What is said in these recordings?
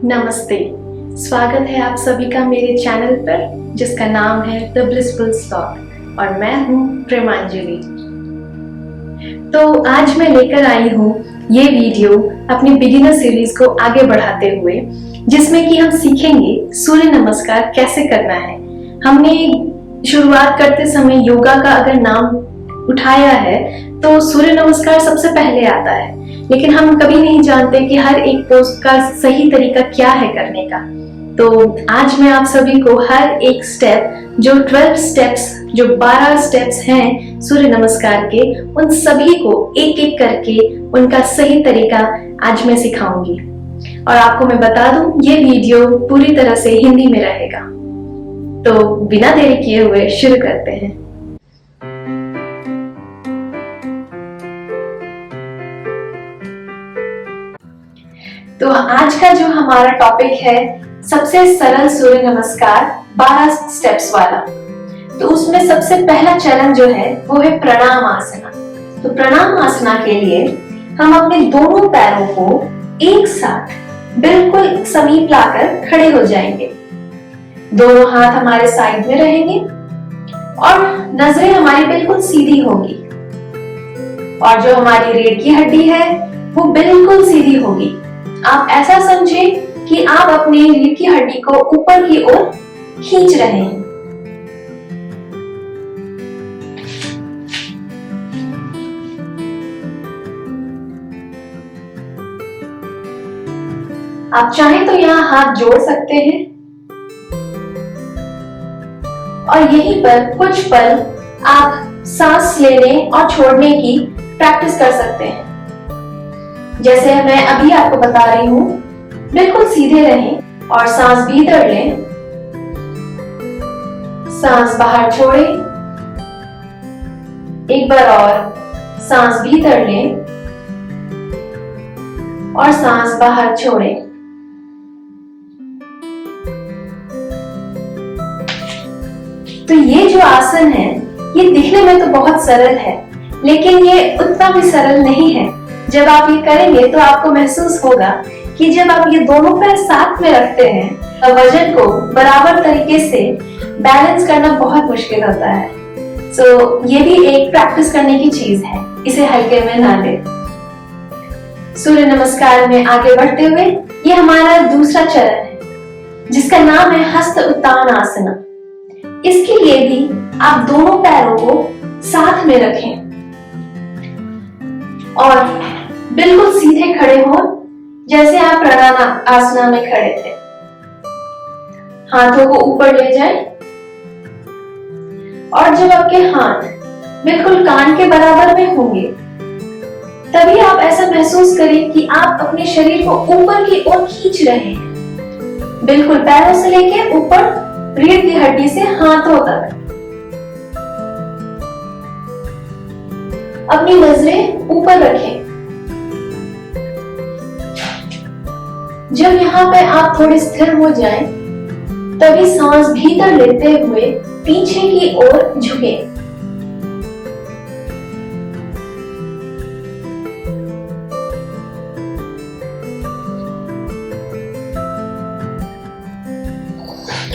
नमस्ते। स्वागत है आप सभी का मेरे चैनल पर जिसका नाम है द ब्लिसफुल स्लॉथ और मैं हूँ प्रेमांजलि। तो आज मैं लेकर आई हूँ ये वीडियो अपनी बिगिनर सीरीज को आगे बढ़ाते हुए, जिसमें कि हम सीखेंगे सूर्य नमस्कार कैसे करना है। हमने शुरुआत करते समय योगा का अगर नाम उठाया है तो सूर्य नमस्कार सबसे पहले आता है, लेकिन हम कभी नहीं जानते कि हर एक पोस्ट का सही तरीका क्या है करने का। तो आज मैं आप सभी को हर एक स्टेप, जो 12 स्टेप्स, जो 12 स्टेप्स हैं सूर्य नमस्कार के, उन सभी को एक एक करके उनका सही तरीका आज मैं सिखाऊंगी। और आपको मैं बता दूं, ये वीडियो पूरी तरह से हिंदी में रहेगा। तो बिना देरी किए हुए शुरू करते हैं। तो आज का जो हमारा टॉपिक है, सबसे सरल सूर्य नमस्कार 12 स्टेप्स वाला। तो उसमें सबसे पहला चरण जो है वो है प्रणाम आसना। तो प्रणाम आसना के लिए हम अपने दोनों पैरों को एक साथ बिल्कुल समीप लाकर खड़े हो जाएंगे। दोनों हाथ हमारे साइड में रहेंगे और नजरें हमारी बिल्कुल सीधी होगी, और जो हमारी रीढ़ की हड्डी है वो बिल्कुल सीधी होगी। आप ऐसा समझें कि आप अपनी रीढ़ की हड्डी को ऊपर की ओर खींच रहे हैं। आप चाहें तो यहां हाथ जोड़ सकते हैं और यहीं पर कुछ पल आप सांस लेने और छोड़ने की प्रैक्टिस कर सकते हैं। जैसे मैं अभी आपको बता रही हूं, बिल्कुल सीधे रहें और सांस भीतर लें, सांस बाहर छोड़ें, एक बार और सांस भीतर लें और सांस बाहर छोड़ें। तो ये जो आसन है, ये दिखने में तो बहुत सरल है, लेकिन ये उतना भी सरल नहीं है। जब आप ये करेंगे तो आपको महसूस होगा कि जब आप ये दोनों पैर साथ में रखते हैं तो वजन को बराबर तरीके से बैलेंस करना बहुत मुश्किल होता है। सो ये भी एक प्रैक्टिस करने की चीज है, इसे हल्के में ना लें। सूर्य नमस्कार में आगे बढ़ते हुए ये हमारा दूसरा चरण है, जिसका नाम है हस्त उत्तान आसना। इसके लिए भी आप दोनों पैरों को साथ में रखें और बिल्कुल सीधे खड़े हो, जैसे आप प्राणायाम आसना में खड़े थे। हाथों को ऊपर ले जाएं और जब आपके हाथ बिल्कुल कान के बराबर में होंगे, तभी आप ऐसा महसूस करें कि आप अपने शरीर को ऊपर की ओर खींच रहे हैं, बिल्कुल पैरों से लेके ऊपर रीढ़ की हड्डी से हाथों तक। अपनी नजरें ऊपर रखें। जब यहाँ पे आप थोड़े स्थिर हो जाएं, तभी सांस भीतर लेते हुए पीछे की ओर झुकें।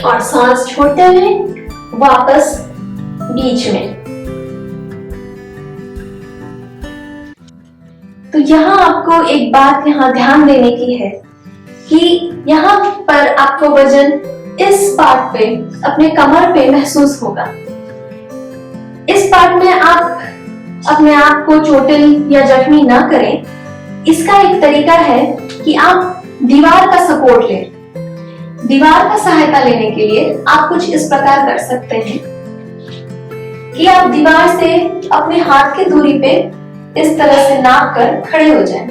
और सांस छोड़ते हुए वापस बीच में। तो यहाँ आपको एक बात यहाँ ध्यान देने की है कि यहाँ पर आपको वजन इस पार्ट पे, अपने कमर पे महसूस होगा। इस पार्ट में आप अपने आप को चोटिल या जख्मी ना करें। इसका एक तरीका है कि आप दीवार का सपोर्ट लें। दीवार का सहायता लेने के लिए आप कुछ इस प्रकार कर सकते हैं कि आप दीवार से अपने हाथ की दूरी पे इस तरह से नाप कर खड़े हो जाएं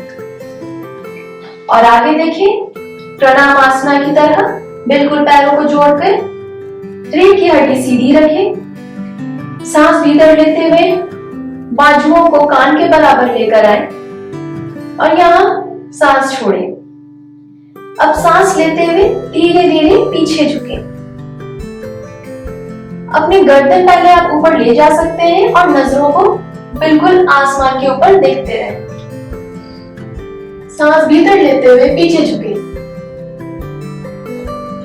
और आगे देखें, प्रणाम आसना की तरह बिल्कुल पैरों को जोड़कर रीढ़ की हड्डी सीधी रखें। सांस भीतर लेते हुए बाजुओं को कान के बराबर लेकर आए और यहाँ सांस छोड़ें। अब सांस लेते हुए धीरे धीरे पीछे झुकें। अपनी गर्दन पहले आप ऊपर ले जा सकते हैं और नजरों को बिल्कुल आसमान के ऊपर देखते रहें। सांस भीतर लेते हुए पीछे झुके।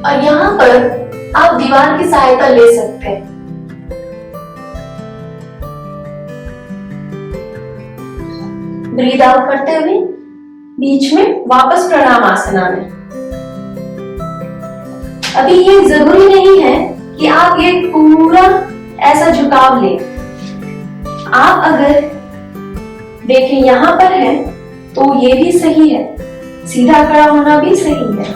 और यहाँ पर आप दीवार की सहायता ले सकते हैं। ब्रीद आउट करते हुए बीच में वापस प्रणामासना में। अभी ये जरूरी नहीं है कि आप ये पूरा ऐसा झुकाव लें। आप अगर देखें यहाँ पर है तो ये भी सही है, सीधा खड़ा होना भी सही है।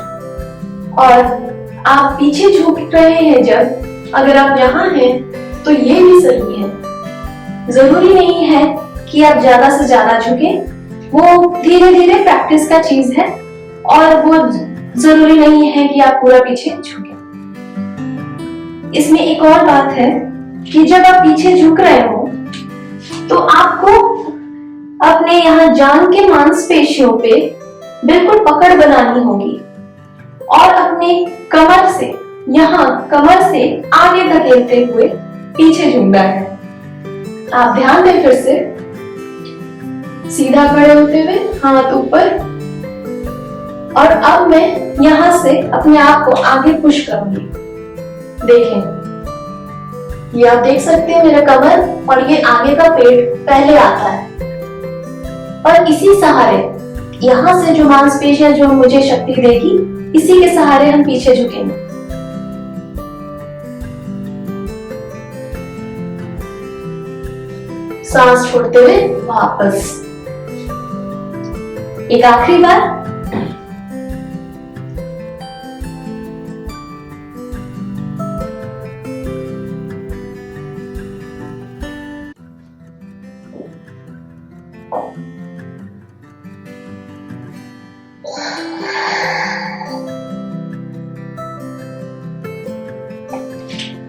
और आप पीछे झुक रहे हैं जब, अगर आप यहाँ हैं तो ये भी सही है। जरूरी नहीं है कि आप ज्यादा से ज्यादा झुकें, वो धीरे धीरे प्रैक्टिस का चीज है और वो जरूरी नहीं है कि आप पूरा पीछे झुकें। इसमें एक और बात है कि जब आप पीछे झुक रहे हो तो आपको अपने यहाँ जांघ के मांसपेशियों पे बिल्कुल पकड़ बनानी होगी और अपने कमर से, यहाँ कमर से आगे धकेलते हुए पीछे झुकना है। आप ध्यान दें, फिर से सीधा खड़े होते हुए हाथ ऊपर, और अब मैं यहाँ से अपने आप को आगे पुश करूंगी। देखें, ये आप देख सकते हैं मेरा कमर और ये आगे का पेट पहले आता है, और इसी सहारे यहाँ से जो मांसपेशियां जो मुझे शक्ति देगी, इसी के सहारे हम पीछे झुकेंगे। सांस छोड़ते हुए वापस एक आखिरी बार।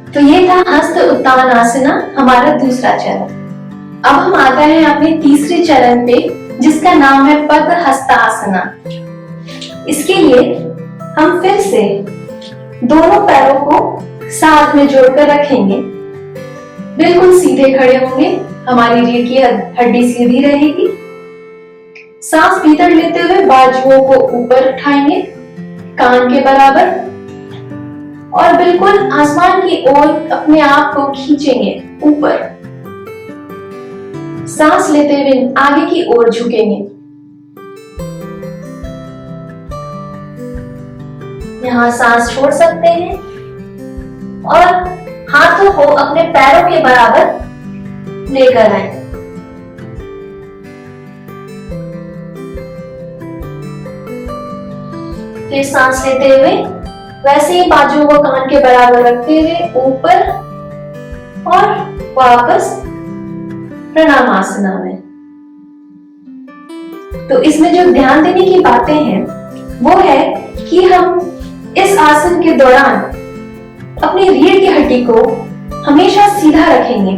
तो ये था हस्त उत्तान आसना, हमारा दूसरा चरण। अब हम आते हैं अपने तीसरे चरण पे, जिसका नाम है पद हस्तासना। इसके लिए हम फिर से दोनों पैरों को साथ में जोड़कर रखेंगे, बिल्कुल सीधे खड़े होंगे, हमारी रीढ़ की हड्डी सीधी रहेगी। सांस भीतर लेते हुए बाजुओं को ऊपर उठाएंगे कान के बराबर, और बिल्कुल आसमान की ओर अपने आप को खींचेंगे ऊपर। सांस लेते हुए आगे की ओर झुकेंगे। यहाँ सांस छोड़ सकते हैं और हाथों को अपने पैरों के बराबर लेकर आए। फिर सांस लेते हुए वैसे ही बाजुओं को कान के बराबर रखते हुए ऊपर और वापस प्रणामासना में। तो इसमें जो ध्यान देने की बातें हैं वो है कि हम इस आसन के दौरान अपनी रीढ़ की हड्डी को हमेशा सीधा रखेंगे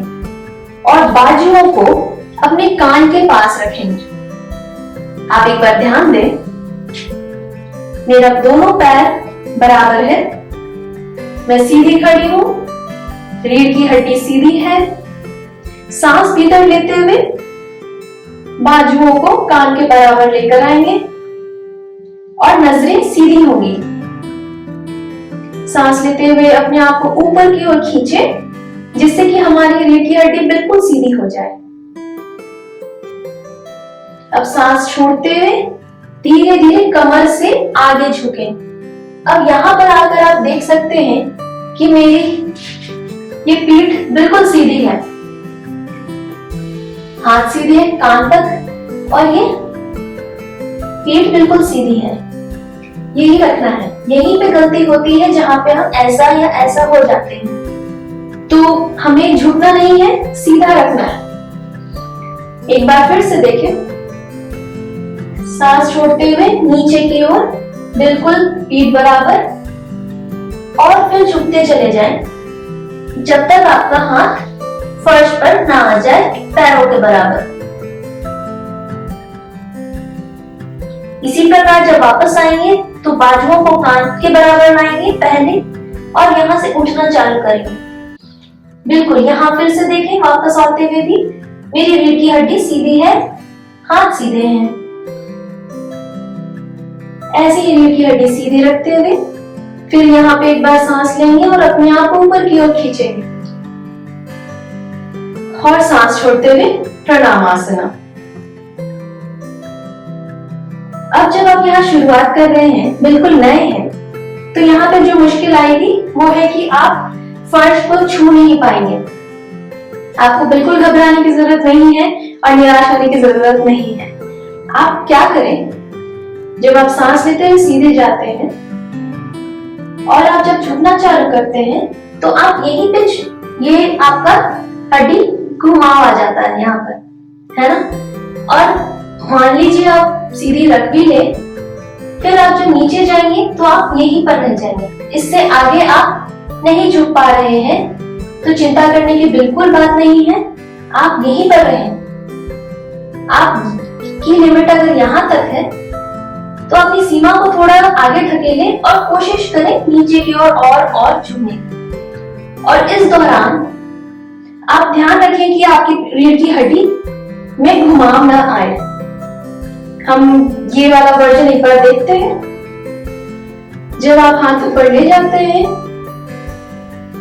और बाजुओं को अपने कान के पास रखेंगे। आप एक बार ध्यान दें, मेरा दोनों पैर बराबर है, मैं सीधी खड़ी हूं, रीढ़ की हड्डी सीधी है। सांस भीतर लेते हुए बाजुओं को कान के बराबर लेकर आएंगे और नजरें सीधी होंगी। सांस लेते हुए अपने आप को ऊपर की ओर खींचें, जिससे कि हमारी रीढ़ की हड्डी बिल्कुल सीधी हो जाए। अब सांस छोड़ते हुए धीरे धीरे कमर से आगे झुकें। अब यहाँ पर आकर आप देख सकते हैं कि मेरी ये पीठ बिल्कुल सीधी है, हाथ सीधे हैं कान तक, और ये पीठ बिल्कुल सीधी है। यही रखना है। यहीं पे गलती होती है जहां पे हम ऐसा या ऐसा हो जाते हैं। तो हमें झुकना नहीं है, सीधा रखना है। एक बार फिर से देखें, सांस छोड़ते हुए नीचे की ओर बिल्कुल पीठ बराबर, और फिर झुकते चले जाएं जब तक आपका हाथ फर्श पर ना आ जाए पैरों के बराबर। इसी प्रकार जब वापस आएंगे तो बाजुओं को कान के बराबर लाएंगे पहले, और यहाँ से उठना चालू करेंगे। बिल्कुल यहाँ फिर से देखें, वापस आते हुए भी मेरी रीढ़ की हड्डी सीधी है, हाथ सीधे हैं। ऐसी ही रीढ़ की हड्डी सीधी रखते हुए फिर यहाँ पे एक बार सांस लेंगे और अपने आप को ऊपर की ओर खींचेंगे और सांस छोड़ते हुए प्रणामासना। अब जब आप यहाँ शुरुआत कर रहे हैं, बिल्कुल नए हैं, तो यहाँ पे जो मुश्किल आएगी वो है कि आप फर्श को छू नहीं पाएंगे। आपको बिल्कुल घबराने की जरूरत नहीं है और निराश होने की जरूरत नहीं है। आप क्या करें, जब आप सांस लेते हैं सीधे जाते हैं और आप जब झुकना चालू करते हैं तो आप यहीं पे ये आपका हड्डी घुमाव आ जाता है यहाँ पर, है ना। और मान लीजिए आप सीधी रख भी ले, फिर आप जब नीचे जाएंगे तो आप यहीं पर रह जाएंगे। इससे आगे आप नहीं झुक पा रहे हैं तो चिंता करने की बिल्कुल बात नहीं है, आप यहीं पर रहें। आपकी लिमिट अगर यहाँ तक है तो अपनी सीमा को थोड़ा आगे धकेलें और कोशिश करें नीचे की ओर और झुकने की। और इस दौरान आप ध्यान रखें कि आपकी रीढ़ की हड्डी में घुमाव न आए। हम ये वाला वर्जन एक बार देखते हैं। जब आप हाथ ऊपर ले जाते हैं,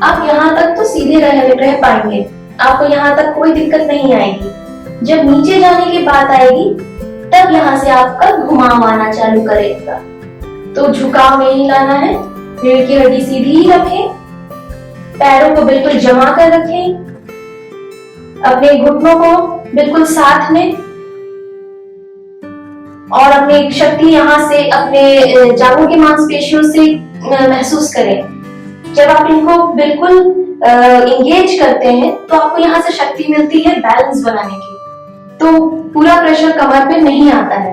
आप यहाँ तक तो सीधे रह पाएंगे, आपको यहाँ तक कोई दिक्कत नहीं आएगी। जब नीचे जाने की बात आएगी तब यहाँ से आपका घुमाव आना चालू करेगा। तो झुकाव नहीं लाना है, रीढ़ की हड्डी सीधी ही रखें, पैरों को बिल्कुल जमा कर रखें, अपने घुटनों को बिल्कुल साथ में, और अपनी शक्ति यहाँ से अपने जांघों की मांसपेशियों से महसूस करें। जब आप इनको बिल्कुल इंगेज करते हैं तो आपको यहाँ से शक्ति मिलती है बैलेंस बनाने की, तो पूरा प्रेशर कमर पे नहीं आता है।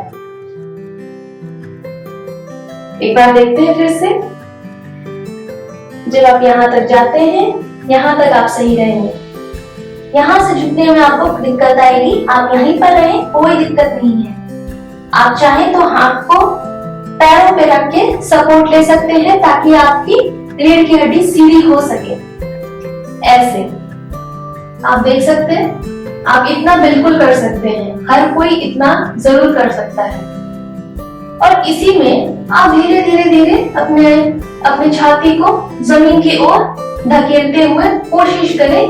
एक बार देखते हैं फिर से। जब आप यहाँ तक जाते हैं, यहाँ तक आप सही रहेंगे। यहाँ से झुकने में आपको दिक्कत आएगी, आप यहीं पर रहें, कोई दिक्कत नहीं है। आप चाहें तो हाथ को पैरों पे रख के सपोर्ट ले सकते हैं ताकि आपकी रीढ़ की हड्डी सीधी हो सके। ऐसे आप देख सकते हैं, आप इतना बिल्कुल कर सकते हैं, हर कोई इतना जरूर कर सकता है। और इसी में आप धीरे धीरे धीरे अपने छाती को जमीन की ओर धकेलते हुए कोशिश करें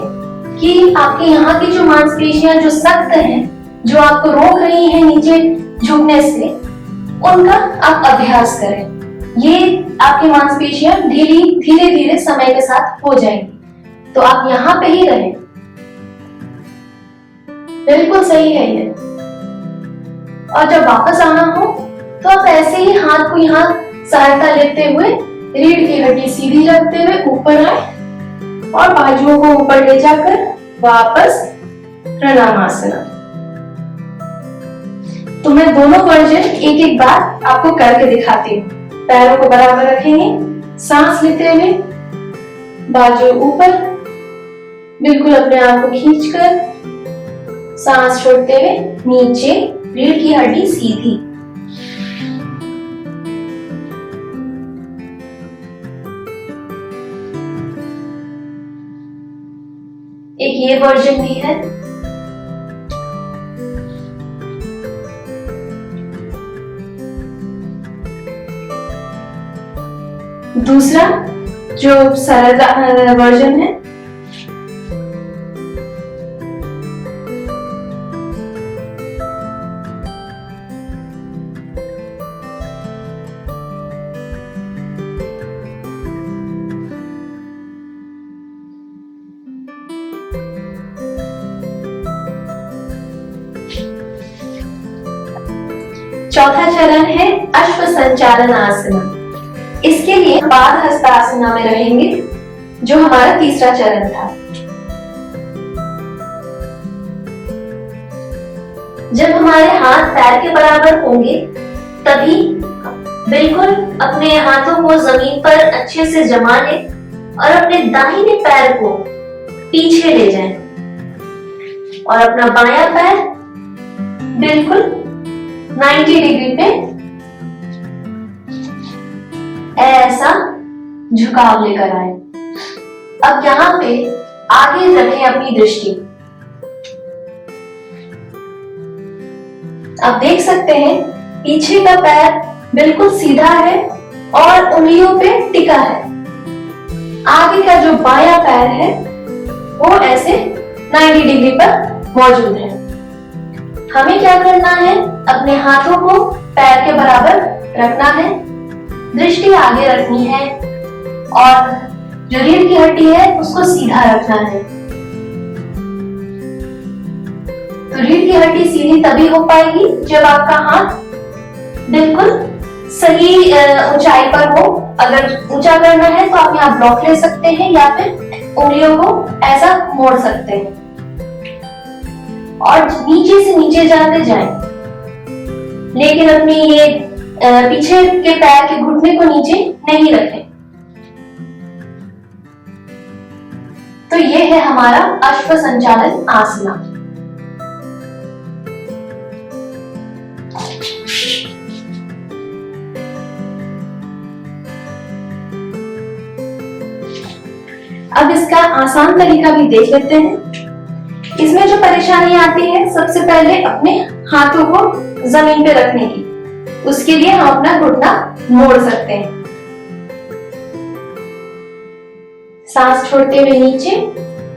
कि आपके यहाँ की जो मांसपेशियां जो सख्त हैं, जो आपको रोक रही हैं नीचे झुकने से, उनका आप अभ्यास करें। ये आपकी मांसपेशियां धीरे धीरे समय के साथ हो जाएंगी। तो आप यहाँ पे ही रहें, बिल्कुल सही है ये। और जब वापस आना हो तो आप ऐसे ही हाथ को यहाँ सहायता लेते हुए रीढ़ की हड्डी सीधी रखते हुए ऊपर आए और बाजुओं को ऊपर ले जाकर वापस प्रणामासना। तो मैं दोनों वर्जन एक एक बार आपको करके दिखाती हूँ। पैरों को बराबर रखेंगे, सांस लेते हुए बाजू ऊपर, बिल्कुल अपने आप को खींचकर, सांस छोड़ते हुए नीचे, रीढ़ की हड्डी सीधी। एक ये वर्जन भी है। दूसरा जो सरल वर्जन है, चौथा चरण है अश्व संचालन आसना। इसके लिए पाद हस्तासना में रहेंगे, जो हमारा तीसरा चरण था। जब हमारे हाथ पैर के बराबर होंगे तभी बिल्कुल अपने हाथों को जमीन पर अच्छे से जमा लें और अपने दाहिने पैर को पीछे ले जाएं और अपना बायां पैर बिल्कुल 90 डिग्री पे ऐसा झुकाव लेकर आए। अब यहाँ पे आगे रखें अपनी दृष्टि। आप देख सकते हैं पीछे का पैर बिल्कुल सीधा है और उंगलियों पे टिका है। आगे का जो बायां पैर है वो ऐसे 90 डिग्री पर मौजूद है। हमें क्या करना है, अपने हाथों को पैर के बराबर रखना है, दृष्टि आगे रखनी है और जो रीढ़ की हड्डी है उसको सीधा रखना है। तो रीढ़ की हड्डी सीधी तभी हो पाएगी जब आपका हाथ बिल्कुल सही ऊंचाई पर हो। अगर ऊंचा करना है तो आप यहाँ ब्लॉक ले सकते हैं या फिर उंगलियों को ऐसा मोड़ सकते हैं और नीचे से नीचे जाते जाएं। लेकिन अपनी ये पीछे के पैर के घुटने को नीचे नहीं रखें। तो ये है हमारा अश्व संचालन आसना। अब इसका आसान तरीका भी देख लेते हैं। इसमें जो परेशानी आती है, सबसे पहले अपने हाथों को जमीन पे रखने की। उसके लिए हम अपना घुटना मोड़ सकते हैं। सांस छोड़ते हुए नीचे।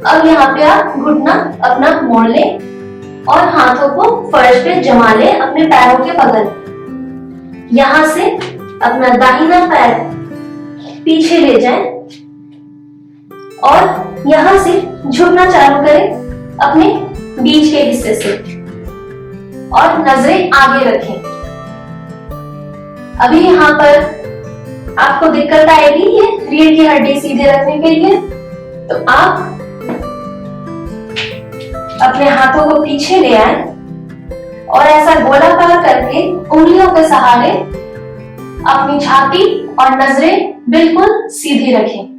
अब यहाँ पे आप घुटना अपना मोड़ लें और हाथों को फर्श पे जमा लें अपने पैरों के बगल। यहाँ से अपना दाहिना पैर पीछे ले जाएं और यहाँ से झुकना चालू करें अपने बीच के हिस्से से और नजरें आगे रखें। अभी यहाँ पर आपको दिक्कत आएगी ये रीढ़ की हड्डी सीधे रखने के लिए, तो आप अपने हाथों को पीछे ले आए और ऐसा गोलाकार करके उंगलियों के सहारे अपनी छाती और नजरें बिल्कुल सीधी रखें।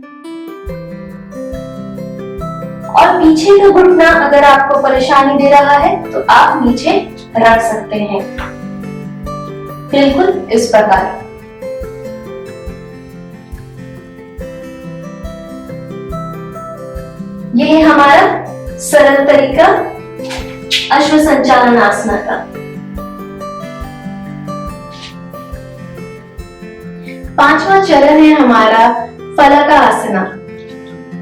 और पीछे का घुटना अगर आपको परेशानी दे रहा है तो आप नीचे रख सकते हैं, बिल्कुल इस प्रकार। ये है हमारा सरल तरीका अश्व संचालन आसना का। पांचवा चरण है हमारा फलक आसना।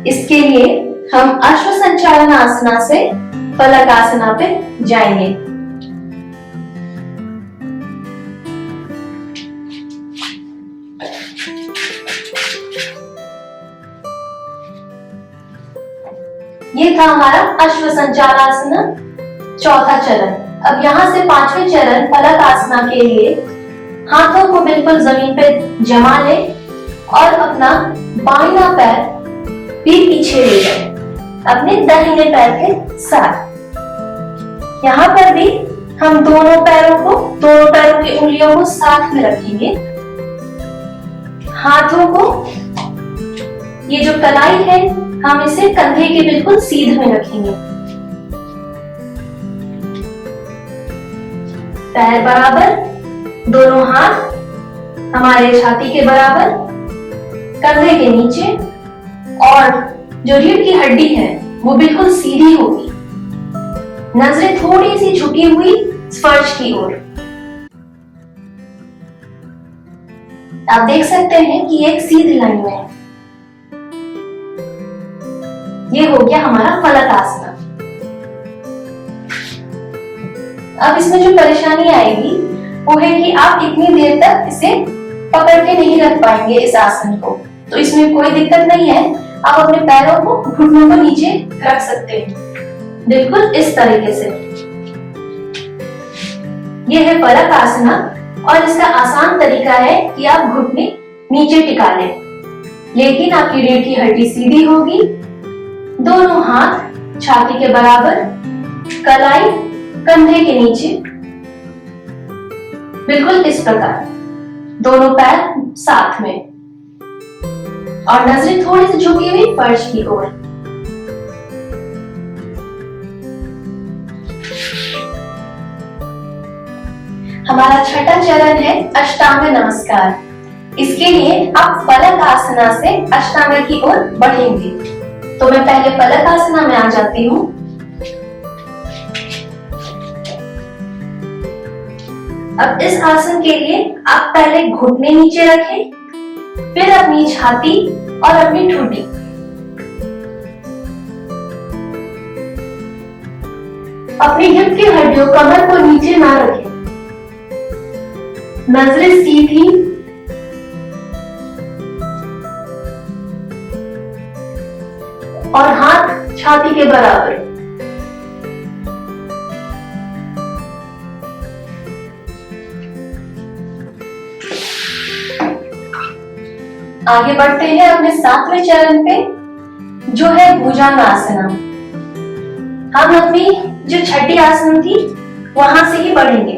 इसके लिए हम अश्व संचालन आसना से फलक आसना पे जाएंगे। ये था हमारा अश्व संचालासना चौथा चरण। अब यहाँ से पांचवें चरण फलक आसना के लिए हाथों को बिल्कुल जमीन पे जमा ले और अपना बायां पैर भी पीछे ले जाए अपने दाहिने पैर के साथ। यहाँ पर भी हम दोनों पैरों की उंगलियों को साथ में रखेंगे। हाथों को, ये जो कलाई है, हम इसे कंधे के बिल्कुल सीधे में रखेंगे। पैर बराबर, दोनों हाथ हमारे छाती के बराबर, कंधे के नीचे और जो रीढ़ की हड्डी है वो बिल्कुल सीधी होगी। नजरें थोड़ी सी झुकी हुई फर्श की ओर। आप देख सकते हैं कि एक सीधी लाइन में है। ये हो गया हमारा फलक आसना। अब इसमें जो परेशानी आएगी वो है कि आप इतनी देर तक इसे पकड़ के नहीं रख पाएंगे इस आसन को। तो इसमें कोई दिक्कत नहीं है, आप अपने पैरों को, घुटनों को नीचे रख सकते हैं, बिल्कुल इस तरीके से। यह है फलक आसना और इसका आसान तरीका है कि आप घुटने नीचे टिका लें, लेकिन आपकी रीढ़ की हड्डी सीधी होगी। दोनों हाथ छाती के बराबर, कलाई कंधे के नीचे, बिल्कुल इस प्रकार। दोनों पैर साथ में और नजरें थोड़ी सी झुकी हुई फर्श की ओर। हमारा छठा चरण है अष्टांग नमस्कार। इसके लिए आप फलक आसना से अष्टांग की ओर बढ़ेंगे। तो मैं पहले फलक आसना में आ जाती हूँ। अब इस आसन के लिए आप पहले घुटने नीचे रखें फिर अपनी छाती और अपनी ठुड्डी। अपनी हिप की हड्डियों कमर को नीचे ना रखें, नजरें सीधी और हाथ छाती के बराबर। आगे बढ़ते हैं अपने 7वें चरण पे, जो है भुजंगासना। हम अपनी जो छठी आसन थी वहां से ही बढ़ेंगे।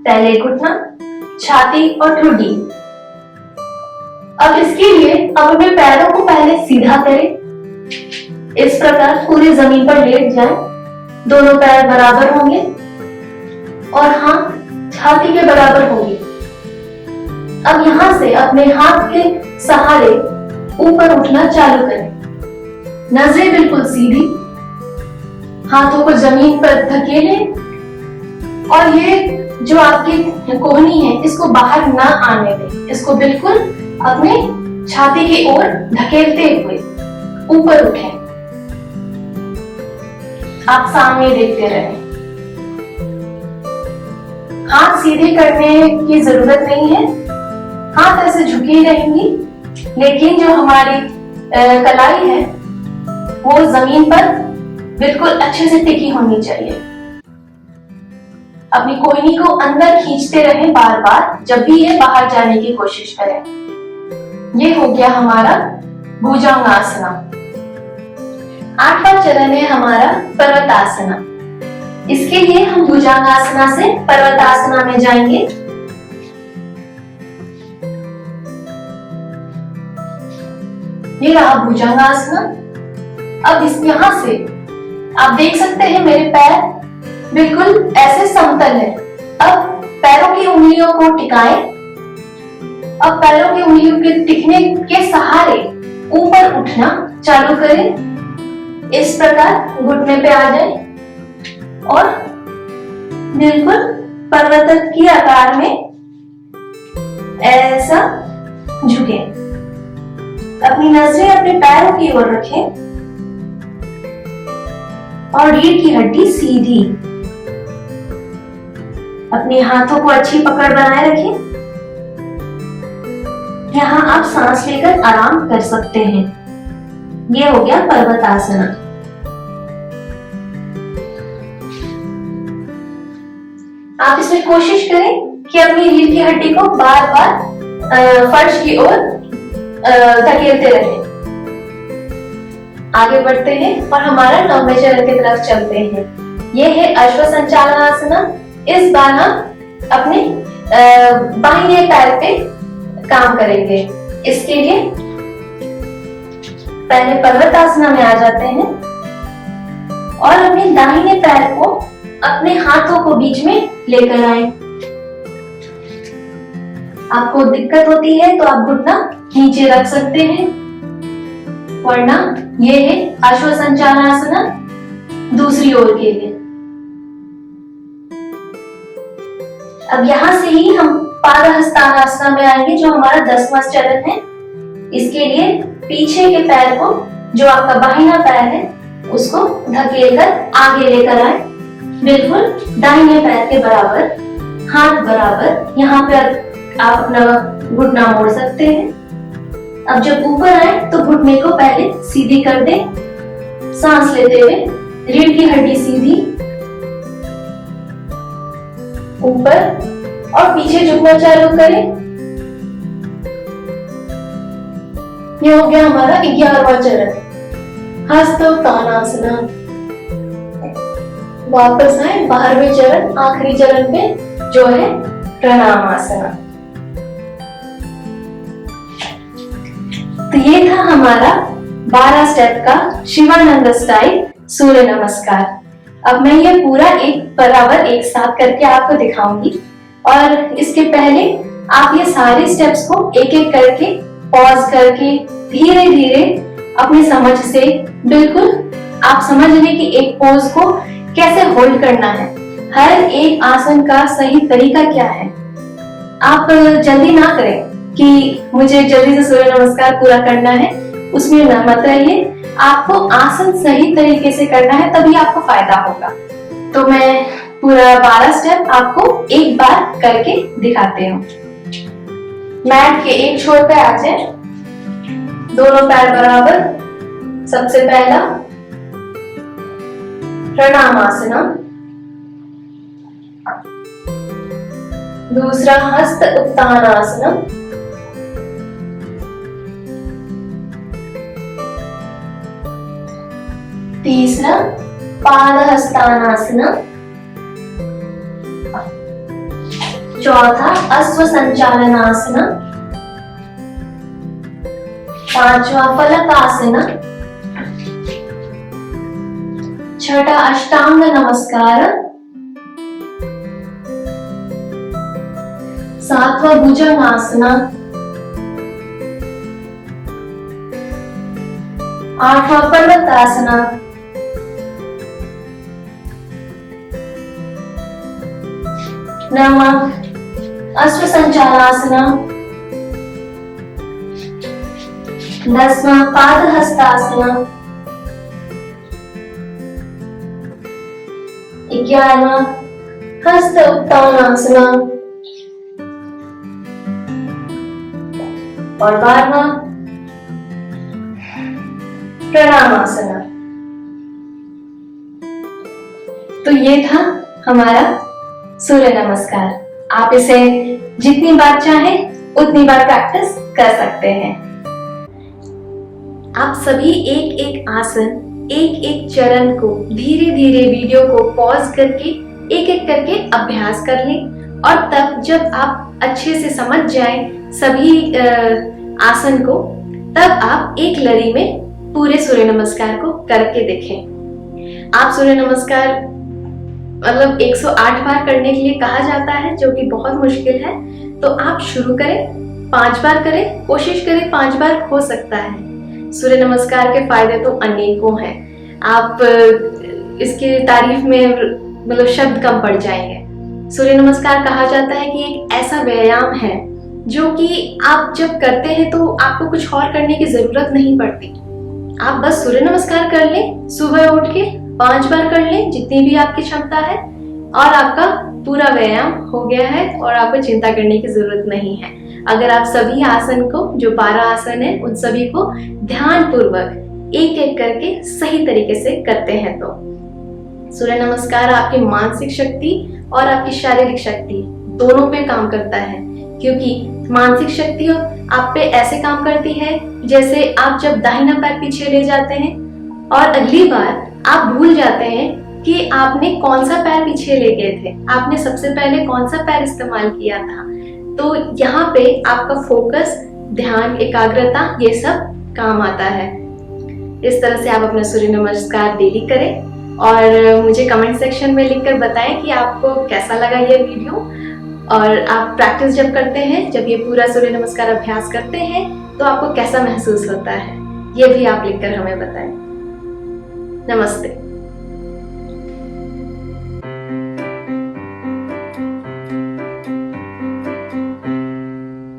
पहले घुटना, छाती और ठुड्डी। अब इसके लिए अब अपने पैरों को पहले सीधा करें, इस प्रकार पूरी जमीन पर लेट जाएं। दोनों पैर बराबर होंगे और हाथ छाती के बराबर होंगे। अब यहां से अपने हाथ के सहारे ऊपर उठना चालू करें, नजरें बिल्कुल सीधी, हाथों को जमीन पर धकेलें और ये जो आपकी कोहनी है इसको बाहर ना आने दें। इसको बिल्कुल अपने छाती की ओर धकेलते हुए ऊपर उठें। आप सामने देखते रहें। हाथ सीधे करने की जरूरत नहीं है, हाथ ऐसे झुकी रहेंगी, लेकिन जो हमारी कलाई है वो जमीन पर बिल्कुल अच्छे से टिकी होनी चाहिए। अपनी कोहनी को अंदर खींचते रहें बार बार जब भी ये बाहर जाने की कोशिश करें। ये हो गया हमारा भुजंगासना। 8वां चरण है हमारा पर्वतासना। इसके लिए हम भुजंगासना से पर्वतासना में जाएंगे। ये रहा भुजंगासना। अब इस यहां से आप देख सकते हैं मेरे पैर बिल्कुल ऐसे समतल है। अब पैरों की उंगलियों को टिकाएं। अब पैरों की उंगलियों के टिकने के सहारे ऊपर उठना चालू करें। इस प्रकार घुटने पे आ जाए और बिल्कुल पर्वत की आकार में ऐसा झुके। अपनी नजरें अपने पैरों की ओर रखें और रीढ़ की हड्डी सीधी। अपने हाथों को अच्छी पकड़ बनाए रखें। यहाँ आप सांस लेकर आराम कर सकते हैं। ये हो गया पर्वतासना। आप इसमें कोशिश करें कि अपनी रीढ़ की हड्डी को बार बार फर्श की ओर धकेलते रहें। आगे बढ़ते हैं और हमारा 9वें चरण की तरफ चलते हैं। ये है अश्वसंचालनासना। इस बार हम अपने बाहिने पैर पे काम करेंगे। इसके लिए पहले पर्वतासना में आ जाते हैं और अपने दाहिने पैर को अपने हाथों को बीच में लेकर आए। आपको दिक्कत होती है तो आप घुटना नीचे रख सकते हैं, वरना ये है अश्वसंचालनासना दूसरी ओर के लिए। अब यहां से ही हम पादहस्तानासना में आएंगे, जो हमारा 10वां चरण है। इसके लिए पीछे के पैर को, जो आपका बाहिना पैर है, उसको धकेलकर आगे लेकर आए, बिल्कुल दाहिने पैर के बराबर, हाथ बराबर। यहाँ पे आप अपना घुटना मोड़ सकते हैं। अब जब ऊपर आए तो घुटने को पहले सीधी कर दें। सांस लेते हुए रीढ़ की हड्डी सीधी, ऊपर और पीछे झुकना चालू करें। ये हो गया हमारा 11वां चरण, हस्तोत्तानासना। वापस आए 12वें चरण, आखिरी चरण पे, जो है प्रणामासना। तो ये था हमारा 12 स्टेप का शिवानंद स्टाइल सूर्य नमस्कार। अब मैं ये पूरा एक बराबर एक साथ करके आपको दिखाऊंगी, और इसके पहले आप ये सारे स्टेप्स को एक एक करके पॉज करके धीरे धीरे अपनी समझ से बिल्कुल आप समझ लें कि एक पोज को कैसे होल्ड करना है, हर एक आसन का सही तरीका क्या है। आप जल्दी ना करें कि मुझे जल्दी से सूर्य नमस्कार पूरा करना है, उसमें न मत रहिए। आपको आसन सही तरीके से करना है, तभी आपको फायदा होगा। तो मैं पूरा 12 स्टेप आपको एक बार करके दिखाती हूँ। मैट के एक छोर पे आ जाए, दोनों पैर बराबर। सबसे पहला प्रणामासना, दूसरा हस्त उत्तानासना, तीसरा पादहस्तानासना, चौथा अश्व संचालनासना, पांचवा फलकासना, छठा अष्टांग नमस्कार, सातवां भुजंगासना, आठवां पर्वतासना, नौवां अश्व संचालनासना, 10वां पादहस्तासना, 11वां हस्त उत्तानासना और 12वां प्रणामासना। तो ये था हमारा सूर्य नमस्कार। आप इसे जितनी बार चाहें उतनी बार प्रैक्टिस कर सकते हैं। आप सभी एक एक आसन, एक एक चरण को धीरे धीरे वीडियो को पॉज करके एक एक करके अभ्यास कर लें, और तब जब आप अच्छे से समझ जाएं सभी आसन को, तब आप एक लड़ी में पूरे सूर्य नमस्कार को करके देखें। आप सूर्य नमस्कार मतलब 108 बार करने के लिए कहा जाता है, जो कि बहुत मुश्किल है। तो आप शुरू करें, 5 बार करें, कोशिश करें 5 बार हो सकता है। सूर्य नमस्कार के फायदे तो अनेकों हैं। आप इसकी तारीफ में मतलब शब्द कम पड़ जाएंगे। सूर्य नमस्कार कहा जाता है कि एक ऐसा व्यायाम है जो कि आप जब करते हैं तो आपको कुछ और करने की जरूरत नहीं पड़ती। आप बस सूर्य नमस्कार कर लें, सुबह उठ के 5 बार कर लें, जितनी भी आपकी क्षमता है, और आपका पूरा व्यायाम हो गया है और आपको चिंता करने की जरूरत नहीं है। अगर आप सभी आसन को, जो 12 आसन है, उन सभी को ध्यान पूर्वक एक एक करके सही तरीके से करते हैं, तो सूर्य नमस्कार आपकी मानसिक शक्ति और आपकी शारीरिक शक्ति दोनों पे काम करता है। क्योंकि मानसिक शक्ति आप पे ऐसे काम करती है जैसे आप जब दाहिना पैर पीछे ले जाते हैं और अगली बार आप भूल जाते हैं कि आपने कौन सा पैर पीछे ले गए थे, आपने सबसे पहले कौन सा पैर इस्तेमाल किया था। तो यहाँ पे आपका फोकस, ध्यान, एकाग्रता, ये सब काम आता है। इस तरह से आप अपना सूर्य नमस्कार डेली करें और मुझे कमेंट सेक्शन में लिखकर बताएं कि आपको कैसा लगा ये वीडियो। और आप प्रैक्टिस जब करते हैं, जब ये पूरा सूर्य नमस्कार अभ्यास करते हैं, तो आपको कैसा महसूस होता है, ये भी आप लिखकर हमें बताएं। नमस्ते।